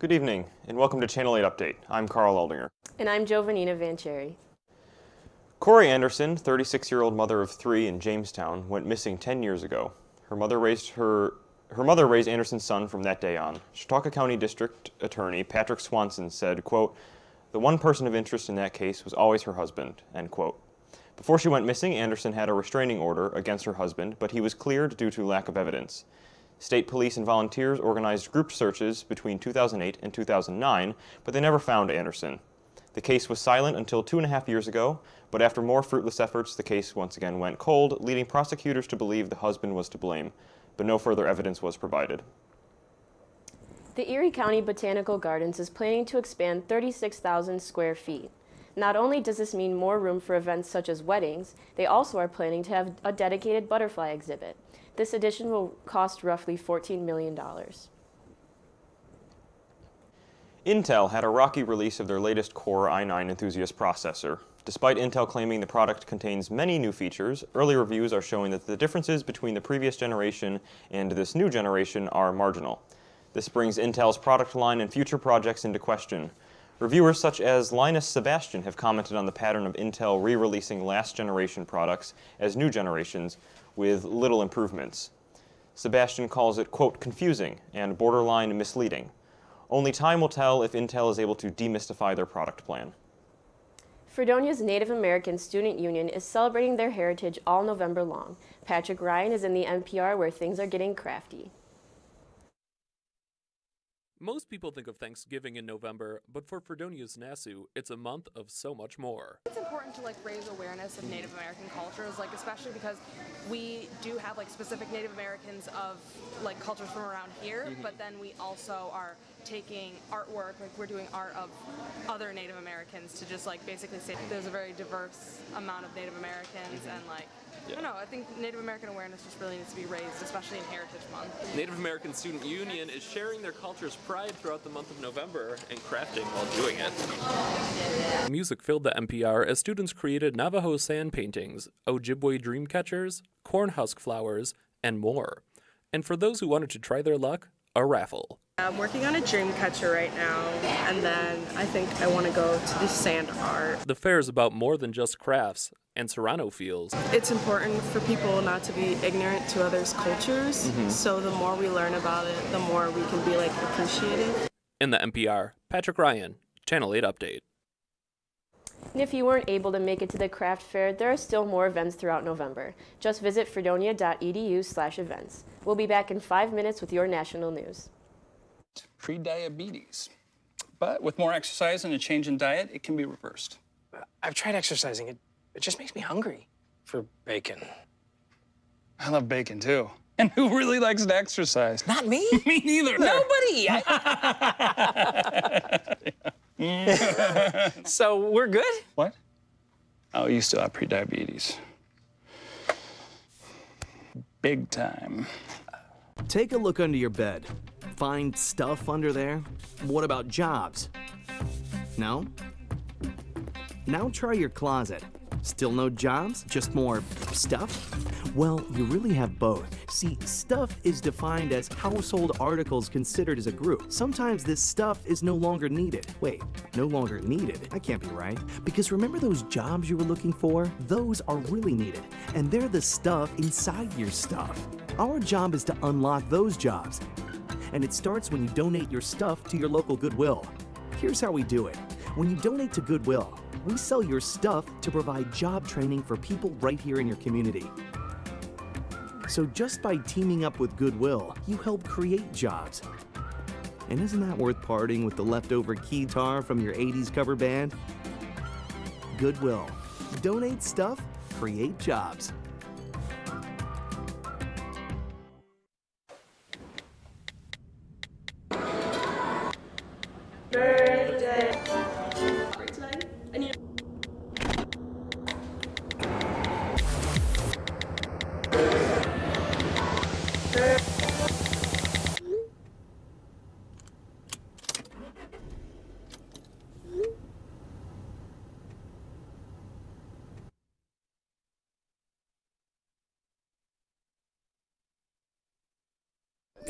Good evening, and welcome to Channel 8 Update. I'm Carl Eldinger. And I'm Jovanina Vancheri. Corey Anderson, 36-year-old mother of 3 in Jamestown, went missing 10 years ago. Her mother raised Anderson's son from that day on. Chautauqua County District Attorney Patrick Swanson said, quote, "The one person of interest in that case was always her husband," end quote. Before she went missing, Anderson had a restraining order against her husband, but he was cleared due to lack of evidence. State police and volunteers organized group searches between 2008 and 2009, but they never found Anderson. The case was silent until 2.5 years ago, but after more fruitless efforts, the case once again went cold, leading prosecutors to believe the husband was to blame, but no further evidence was provided. The Erie County Botanical Gardens is planning to expand 36,000 square feet. Not only does this mean more room for events such as weddings, they also are planning to have a dedicated butterfly exhibit. This addition will cost roughly $14 million. Intel had a rocky release of their latest Core i9 enthusiast processor. Despite Intel claiming the product contains many new features, early reviews are showing that the differences between the previous generation and this new generation are marginal. This brings Intel's product line and future projects into question. Reviewers such as Linus Sebastian have commented on the pattern of Intel re-releasing last generation products as new generations with little improvements. Sebastian calls it, quote, confusing and borderline misleading. Only time will tell if Intel is able to demystify their product plan. Fredonia's Native American Student Union is celebrating their heritage all November long. Patrick Ryan is in the NPR where things are getting crafty. Most people think of Thanksgiving in November, but for Fredonia's NASU, it's a month of so much more. It's important to raise awareness of Native American cultures, especially because we do have specific Native Americans of cultures from around here, but then we also are taking artwork, we're doing art of other Native Americans to just basically say there's a very diverse amount of Native Americans and I don't know, I think Native American awareness just really needs to be raised, especially in Heritage Month. Native American Student Union is sharing their culture's pride throughout the month of November and crafting while doing it. Music filled the NPR as students created Navajo sand paintings, Ojibwe dream catchers, corn husk flowers, and more. And for those who wanted to try their luck, a raffle. I'm working on a dream catcher right now, and then I think I want to go to the sand art. The fair is about more than just crafts, and Serrano feels it's important for people not to be ignorant to others' cultures, so the more we learn about it, the more we can be appreciative. In the NPR, Patrick Ryan, Channel 8 Update. And if you weren't able to make it to the craft fair, there are still more events throughout November. Just visit fredonia.edu/events. We'll be back in 5 minutes with your national news. Pre-diabetes. But with more exercise and a change in diet, it can be reversed. I've tried exercising. It just makes me hungry for bacon. I love bacon, too. And who really likes to exercise? Not me. Me neither. Nobody. So we're good? What? Oh, you still have pre-diabetes. Big time. Take a look under your bed. Find stuff under there? What about jobs? No? Now try your closet. Still no jobs? Just more stuff? Well, you really have both. See, stuff is defined as household articles considered as a group. Sometimes this stuff is no longer needed. Wait, no longer needed? That can't be right. Because remember those jobs you were looking for? Those are really needed. And they're the stuff inside your stuff. Our job is to unlock those jobs. And it starts when you donate your stuff to your local Goodwill. Here's how we do it. When you donate to Goodwill, we sell your stuff to provide job training for people right here in your community. So just by teaming up with Goodwill, you help create jobs. And isn't that worth parting with the leftover keytar from your 80s cover band? Goodwill. Donate stuff, create jobs.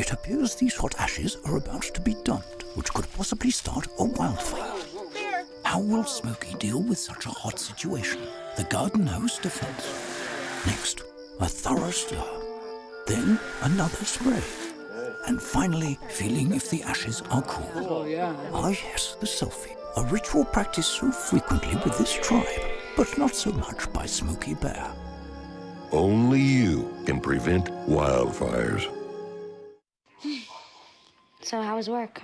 It appears these hot ashes are about to be dumped, which could possibly start a wildfire. How will Smokey deal with such a hot situation? The garden hose defense. Next, a thorough stir. Then another spray. And finally, feeling if the ashes are cool. Oh, yeah. Ah, yes, the selfie. A ritual practiced so frequently with this tribe, but not so much by Smokey Bear. Only you can prevent wildfires. So how was work?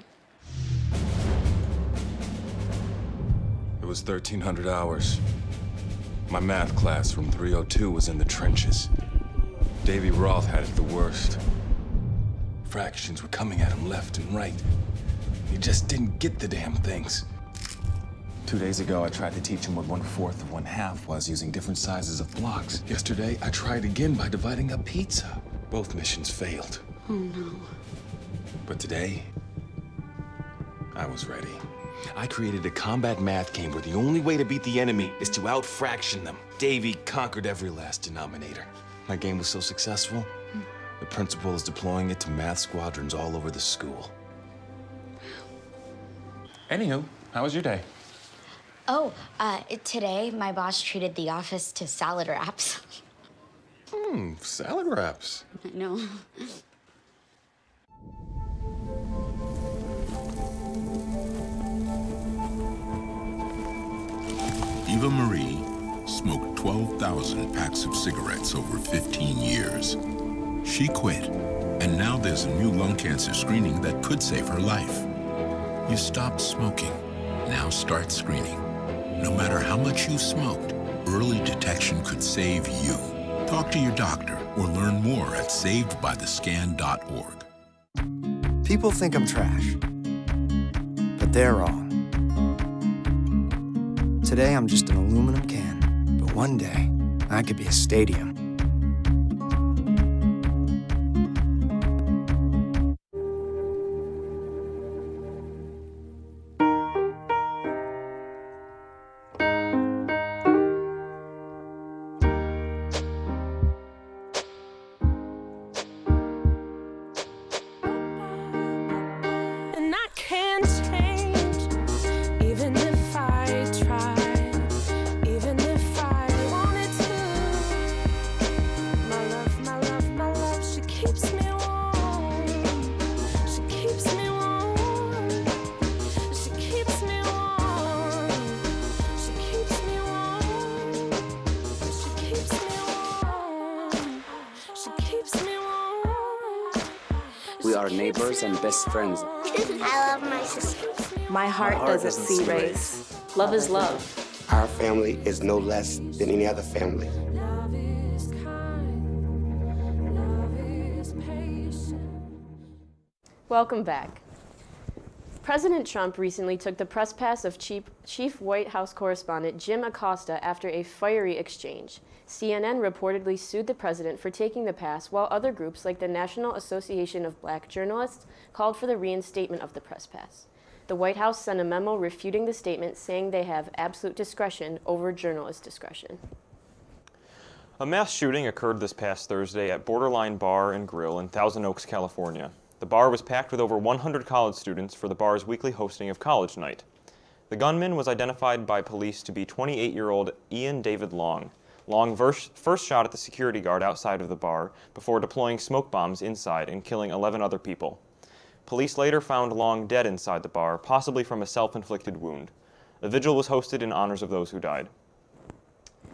It was 1,300 hours. My math class from 302 was in the trenches. Davy Roth had it the worst. Fractions were coming at him left and right. He just didn't get the damn things. 2 days ago, I tried to teach him what 1/4 of 1/2 was using different sizes of blocks. Yesterday, I tried again by dividing up pizza. Both missions failed. Oh, no. But today, I was ready. I created a combat math game where the only way to beat the enemy is to out-fraction them. Davy conquered every last denominator. My game was so successful, the principal is deploying it to math squadrons all over the school. Anywho, how was your day? Oh, today my boss treated the office to salad wraps. Salad wraps. I know. Eva Marie smoked 12,000 packs of cigarettes over 15 years. She quit, and now there's a new lung cancer screening that could save her life. You stopped smoking. Now start screening. No matter how much you smoked, early detection could save you. Talk to your doctor or learn more at savedbythescan.org. People think I'm trash, but they're wrong. Today, I'm just an aluminum can, but one day, I could be a stadium. We are neighbors and best friends. I love my sister. My heart doesn't see race. Love is love. Our family is no less than any other family. Welcome back. President Trump recently took the press pass of Chief White House correspondent Jim Acosta after a fiery exchange. CNN reportedly sued the president for taking the pass, while other groups like the National Association of Black Journalists called for the reinstatement of the press pass. The White House sent a memo refuting the statement, saying they have absolute discretion over journalist discretion. A mass shooting occurred this past Thursday at Borderline Bar and Grill in Thousand Oaks, California. The bar was packed with over 100 college students for the bar's weekly hosting of College Night. The gunman was identified by police to be 28-year-old Ian David Long. Long first shot at the security guard outside of the bar before deploying smoke bombs inside and killing 11 other people. Police later found Long dead inside the bar, possibly from a self-inflicted wound. A vigil was hosted in honors of those who died.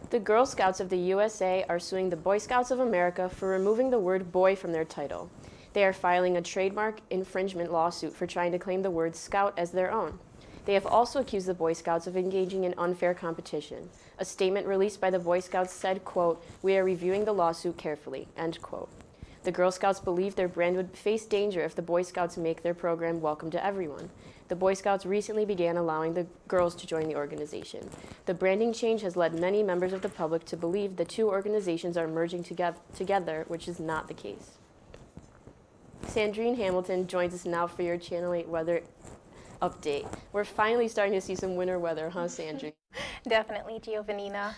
The Girl Scouts of the USA are suing the Boy Scouts of America for removing the word boy from their title. They are filing a trademark infringement lawsuit for trying to claim the word scout as their own. They have also accused the Boy Scouts of engaging in unfair competition. A statement released by the Boy Scouts said, quote, "We are reviewing the lawsuit carefully," end quote. The Girl Scouts believe their brand would face danger if the Boy Scouts make their program welcome to everyone. The Boy Scouts recently began allowing the girls to join the organization. The branding change has led many members of the public to believe the two organizations are merging together, which is not the case. Sandrine Hamilton joins us now for your Channel 8 weather update. We're finally starting to see some winter weather, huh, Sandrine? Definitely, Giovannina.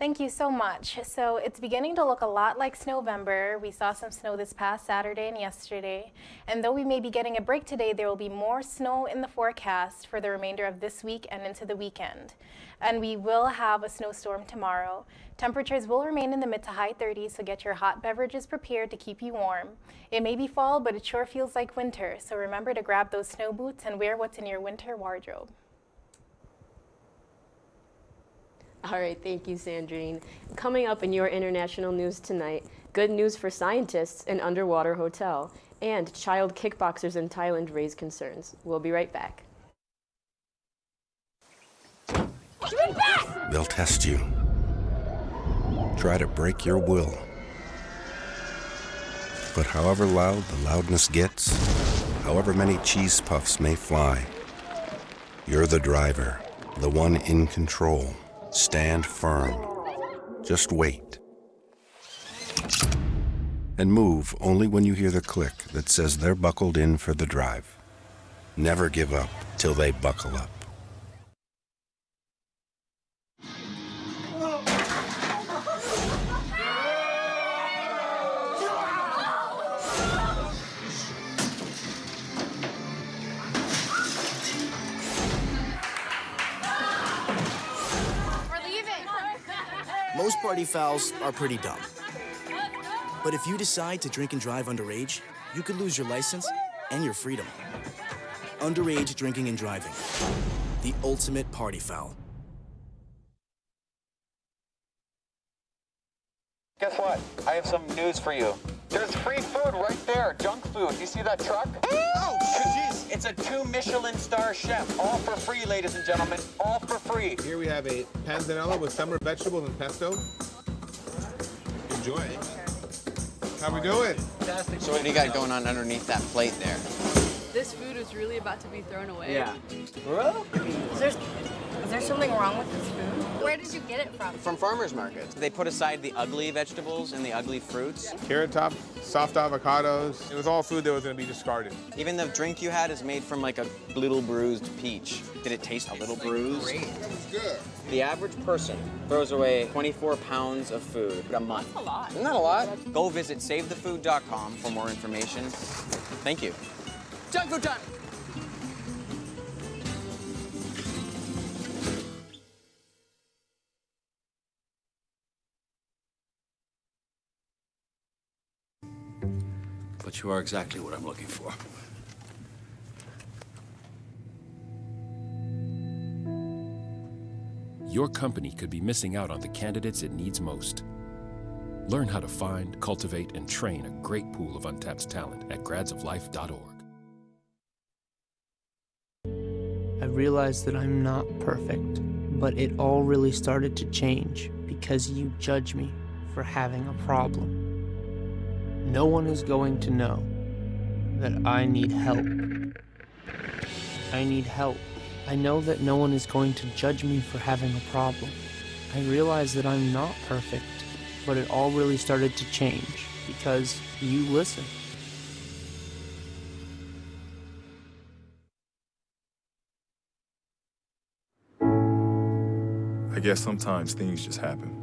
Thank you so much. So it's beginning to look a lot like Snowvember. We saw some snow this past Saturday and yesterday. And though we may be getting a break today, there will be more snow in the forecast for the remainder of this week and into the weekend. And we will have a snowstorm tomorrow. Temperatures will remain in the mid to high 30s, so get your hot beverages prepared to keep you warm. It may be fall, but it sure feels like winter. So remember to grab those snow boots and wear what's in your winter wardrobe. All right, thank you, Sandrine. Coming up in your international news tonight, good news for scientists, an underwater hotel, and child kickboxers in Thailand raise concerns. We'll be right back. They'll test you. Try to break your will. But however loud the loudness gets, however many cheese puffs may fly, you're the driver, the one in control. Stand firm. Just wait. And move only when you hear the click that says they're buckled in for the drive. Never give up till they buckle up. Most party fouls are pretty dumb. But if you decide to drink and drive underage, you could lose your license and your freedom. Underage drinking and driving. The ultimate party foul. Guess what? I have some news for you. There's free food right there, junk food. You see that truck? Oh, jeez. It's a 2 Michelin star chef. All for free, ladies and gentlemen. All for free. Here we have a panzanella with summer vegetables and pesto. Enjoy. How we doing? Fantastic. So what do you got going on underneath that plate there? This food is really about to be thrown away. Yeah. Bro? Is there something wrong with this food? Where did you get it from? From farmers markets. They put aside the ugly vegetables and the ugly fruits. Carrot top, soft avocados. It was all food that was going to be discarded. Even the drink you had is made from like a little bruised peach. Did it taste a little bruised? Great. It's good. The average person throws away 24 pounds of food a month. That's a lot. Isn't that a lot? Go visit savethefood.com for more information. Thank you. Junk food time! But you are exactly what I'm looking for. Your company could be missing out on the candidates it needs most. Learn how to find, cultivate, and train a great pool of untapped talent at gradsoflife.org. I realized that I'm not perfect, but it all really started to change because you judge me for having a problem. No one is going to know that I need help. I need help. I know that no one is going to judge me for having a problem. I realize that I'm not perfect, but it all really started to change because you listen. I guess sometimes things just happen.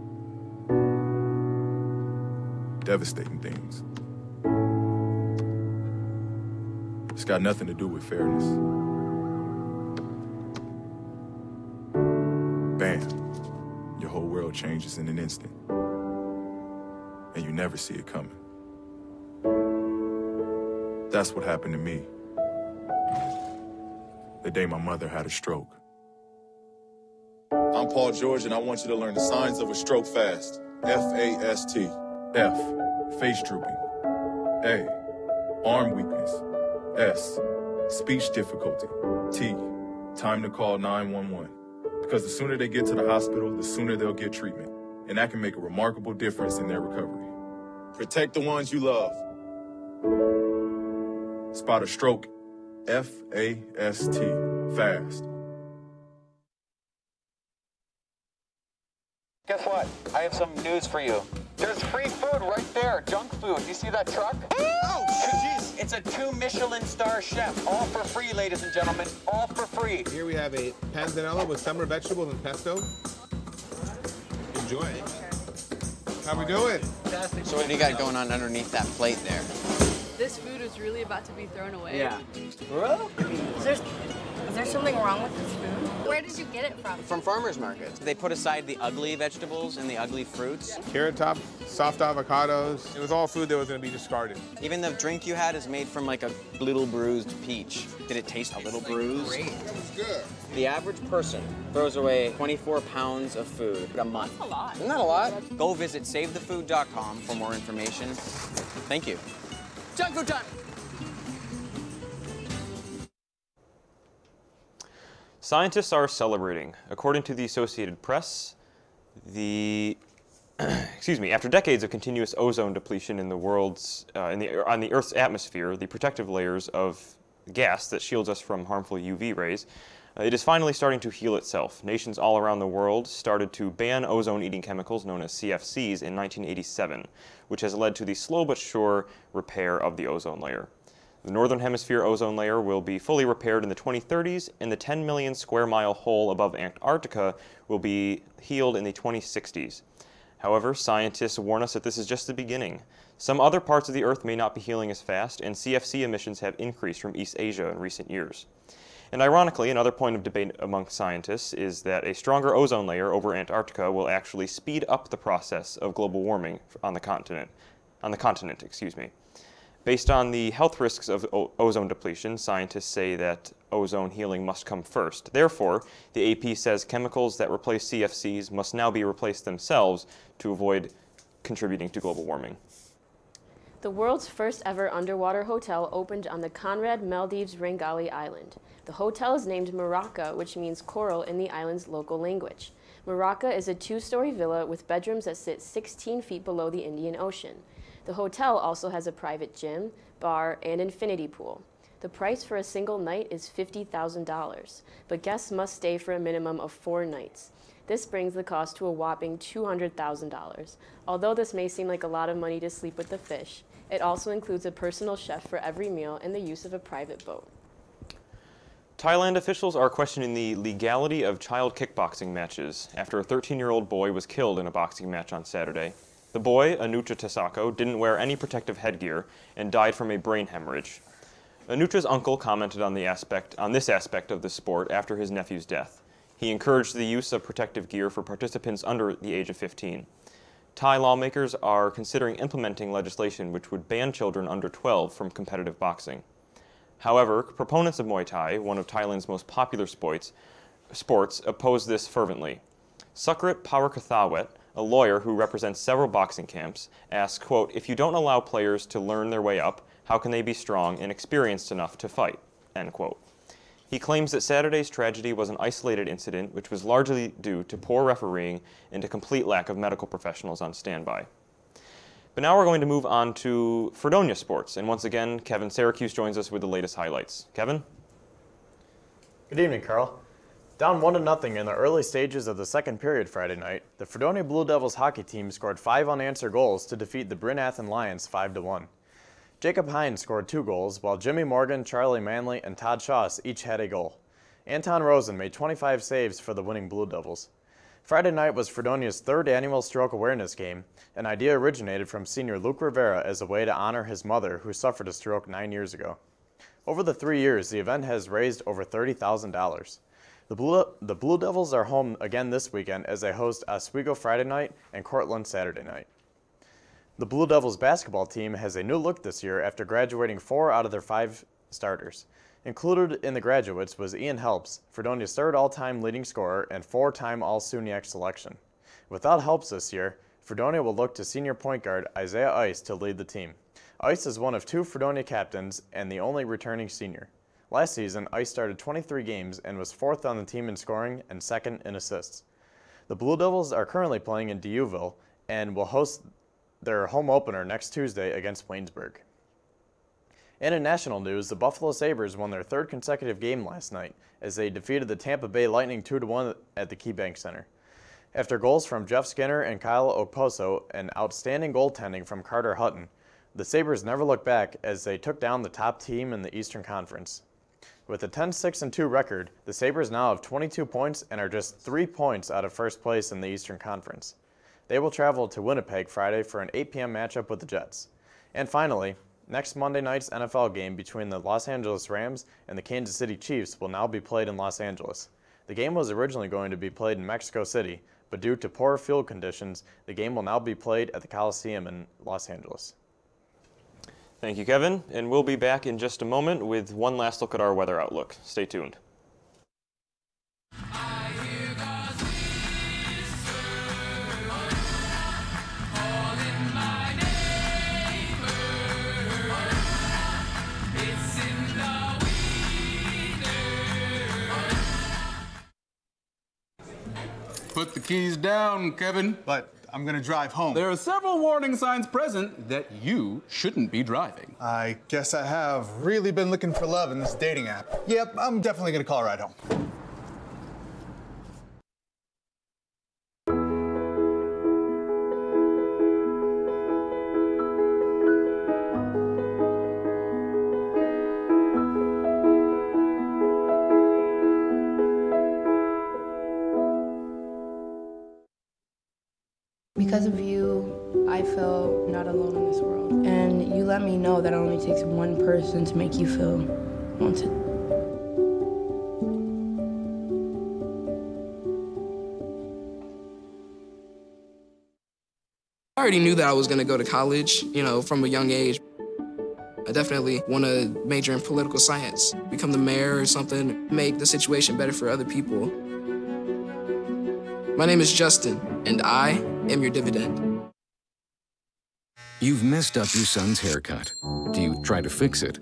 Devastating things. It's got nothing to do with fairness. Bam. Your whole world changes in an instant. And you never see it coming. That's what happened to me. The day my mother had a stroke. I'm Paul George, and I want you to learn the signs of a stroke fast. F-A-S-T. F, face drooping. A, arm weakness. S, speech difficulty. T, time to call 911. Because the sooner they get to the hospital, the sooner they'll get treatment. And that can make a remarkable difference in their recovery. Protect the ones you love. Spot a stroke. F-A-S-T. Fast. Guess what? I have some news for you. There's free food right there, junk food. You see that truck? Oh, jeez. It's a 2 Michelin star chef. All for free, ladies and gentlemen. All for free. Here we have a panzanella with summer vegetables and pesto. Enjoy it. How we doing? So what do you got going on underneath that plate there? This food is really about to be thrown away. Yeah. Bro? Is there something wrong with this food? Where did you get it from? From farmers markets. They put aside the ugly vegetables and the ugly fruits. Carrot Top, soft avocados. It was all food that was going to be discarded. Even the drink you had is made from like a little bruised peach. Did it taste a little bruised? Great. It's good. The average person throws away 24 pounds of food a month. That's a lot. Isn't that a lot? Go visit savethefood.com for more information. Thank you. Junk food time! Scientists are celebrating. According to the Associated Press, after decades of continuous ozone depletion in the world's on the Earth's atmosphere, the protective layers of gas that shields us from harmful UV rays, it is finally starting to heal itself. Nations all around the world started to ban ozone-eating chemicals known as CFCs in 1987, which has led to the slow but sure repair of the ozone layer. The Northern Hemisphere ozone layer will be fully repaired in the 2030s, and the 10 million square mile hole above Antarctica will be healed in the 2060s. However, scientists warn us that this is just the beginning. Some other parts of the Earth may not be healing as fast, and CFC emissions have increased from East Asia in recent years. And ironically, another point of debate among scientists is that a stronger ozone layer over Antarctica will actually speed up the process of global warming on the continent. Based on the health risks of ozone depletion, scientists say that ozone healing must come first. Therefore, the AP says chemicals that replace CFCs must now be replaced themselves to avoid contributing to global warming. The world's first ever underwater hotel opened on the Conrad Maldives Rengali Island. The hotel is named Maraca, which means coral in the island's local language. Maraca is a two-story villa with bedrooms that sit 16 feet below the Indian Ocean. The hotel also has a private gym, bar, and infinity pool. The price for a single night is $50,000, but guests must stay for a minimum of 4 nights. This brings the cost to a whopping $200,000. Although this may seem like a lot of money to sleep with the fish, it also includes a personal chef for every meal and the use of a private boat. Thailand officials are questioning the legality of child kickboxing matches after a 13-year-old boy was killed in a boxing match on Saturday. The boy, Anucha Tasako, didn't wear any protective headgear and died from a brain hemorrhage. Anucha's uncle commented on this aspect of the sport after his nephew's death. He encouraged the use of protective gear for participants under the age of 15. Thai lawmakers are considering implementing legislation which would ban children under 12 from competitive boxing. However, proponents of Muay Thai, one of Thailand's most popular sports, oppose this fervently. Sukrit Powerkathawet, a lawyer who represents several boxing camps, asks, quote, "If you don't allow players to learn their way up, how can they be strong and experienced enough to fight?" End quote. He claims that Saturday's tragedy was an isolated incident which was largely due to poor refereeing and a complete lack of medical professionals on standby. But now we're going to move on to Fredonia sports, and once again, Kevin Syracuse joins us with the latest highlights. Kevin? Good evening, Carl. Down 1-0 in the early stages of the second period Friday night, the Fredonia Blue Devils hockey team scored 5 unanswered goals to defeat the Bryn Athyn Lions 5-1. Jacob Hines scored 2 goals, while Jimmy Morgan, Charlie Manley, and Todd Shaw each had a goal. Anton Rosen made 25 saves for the winning Blue Devils. Friday night was Fredonia's 3rd annual stroke awareness game. An idea originated from senior Luke Rivera as a way to honor his mother, who suffered a stroke 9 years ago. Over the 3 years, the event has raised over $30,000. The Blue Devils are home again this weekend as they host Oswego Friday night and Cortland Saturday night. The Blue Devils basketball team has a new look this year after graduating 4 out of their 5 starters. Included in the graduates was Ian Helps, Fredonia's 3rd all-time leading scorer and 4-time All-SUNYAC selection. Without Helps this year, Fredonia will look to senior point guard Isaiah Ice to lead the team. Ice is one of 2 Fredonia captains and the only returning senior. Last season, Ice started 23 games and was 4th on the team in scoring and 2nd in assists. The Blue Devils are currently playing in Deauville and will host their home opener next Tuesday against Waynesburg. And in national news, the Buffalo Sabres won their 3rd consecutive game last night as they defeated the Tampa Bay Lightning 2-1 at the KeyBank Center. After goals from Jeff Skinner and Kyle Okposo and outstanding goaltending from Carter Hutton, the Sabres never looked back as they took down the top team in the Eastern Conference. With a 10-6-2 record, the Sabres now have 22 points and are just 3 points out of first place in the Eastern Conference. They will travel to Winnipeg Friday for an 8 p.m. matchup with the Jets. And finally, next Monday night's NFL game between the Los Angeles Rams and the Kansas City Chiefs will now be played in Los Angeles. The game was originally going to be played in Mexico City, but due to poor field conditions, the game will now be played at the Coliseum in Los Angeles. Thank you, Kevin. And we'll be back in just a moment with one last look at our weather outlook. Stay tuned. Put the keys down, Kevin. But I'm gonna drive home. There are several warning signs present that you shouldn't be driving. I guess I have really been looking for love in this dating app. Yep, I'm definitely gonna call a ride home. Because of you, I feel not alone in this world. And you let me know that it only takes one person to make you feel wanted. I already knew that I was going to go to college, from a young age. I definitely want to major in political science, become the mayor or something, make the situation better for other people. My name is Justin, and I am your dividend. You've messed up your son's haircut. Do you try to fix it?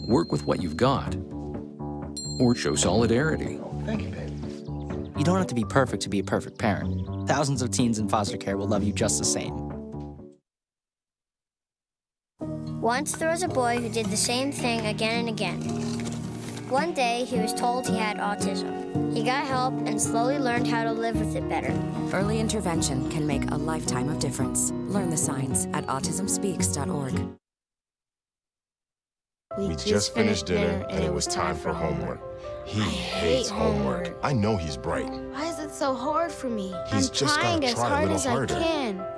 Work with what you've got? Or show solidarity? Thank you, babe. You don't have to be perfect to be a perfect parent. Thousands of teens in foster care will love you just the same. Once there was a boy who did the same thing again and again. One day, he was told he had autism. He got help and slowly learned how to live with it better. Early intervention can make a lifetime of difference. Learn the signs at autismspeaks.org. We just finished dinner and it was time for homework. He hates homework. I know he's bright. Why is it so hard for me? He's just gotta try a little harder.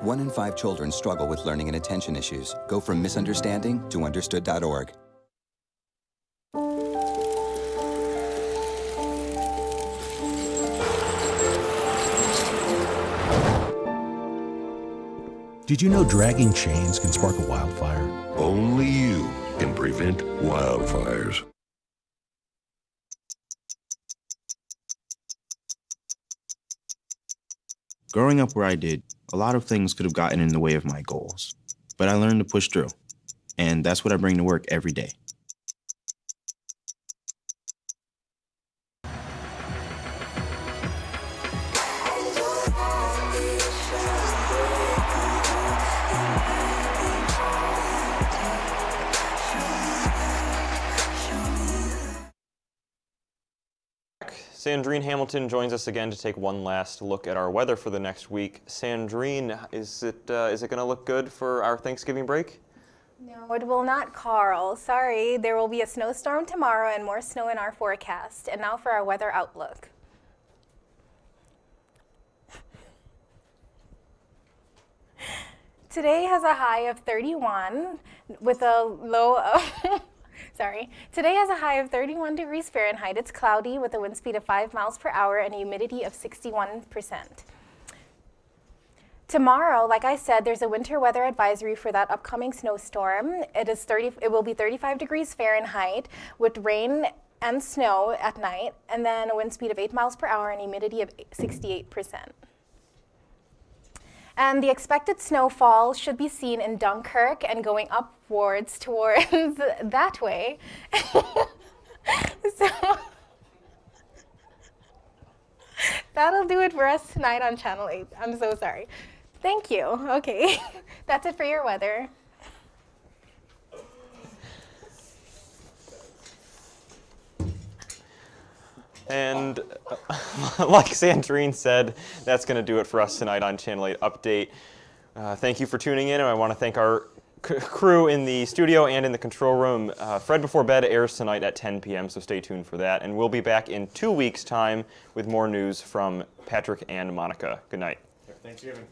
1 in 5 children struggle with learning and attention issues. Go from misunderstanding to understood.org. Did you know dragging chains can spark a wildfire? Only you can prevent wildfires. Growing up where I did, a lot of things could have gotten in the way of my goals. But I learned to push through. And that's what I bring to work every day. Sandrine Hamilton joins us again to take one last look at our weather for the next week. Sandrine, is it going to look good for our Thanksgiving break? No, it will not, Carl. Sorry, there will be a snowstorm tomorrow and more snow in our forecast. And now for our weather outlook. Today has a high of 31 with a low of... Today has a high of 31 degrees Fahrenheit. It's cloudy with a wind speed of 5 miles per hour and a humidity of 61%. Tomorrow, like I said, there's a winter weather advisory for that upcoming snowstorm. It will be 35 degrees Fahrenheit with rain and snow at night, and then a wind speed of 8 miles per hour and humidity of 68%. And the expected snowfall should be seen in Dunkirk and going upwards towards that way. So that'll do it for us tonight on Channel 8. I'm so sorry. Thank you. Okay, that's it for your weather. And like Sandrine said, that's going to do it for us tonight on Channel 8 Update. Thank you for tuning in, and I want to thank our crew in the studio and in the control room. Fred Before Bed airs tonight at 10 p.m., so stay tuned for that. And we'll be back in 2 weeks' time with more news from Patrick and Monica. Good night. Thank you. Thanksgiving.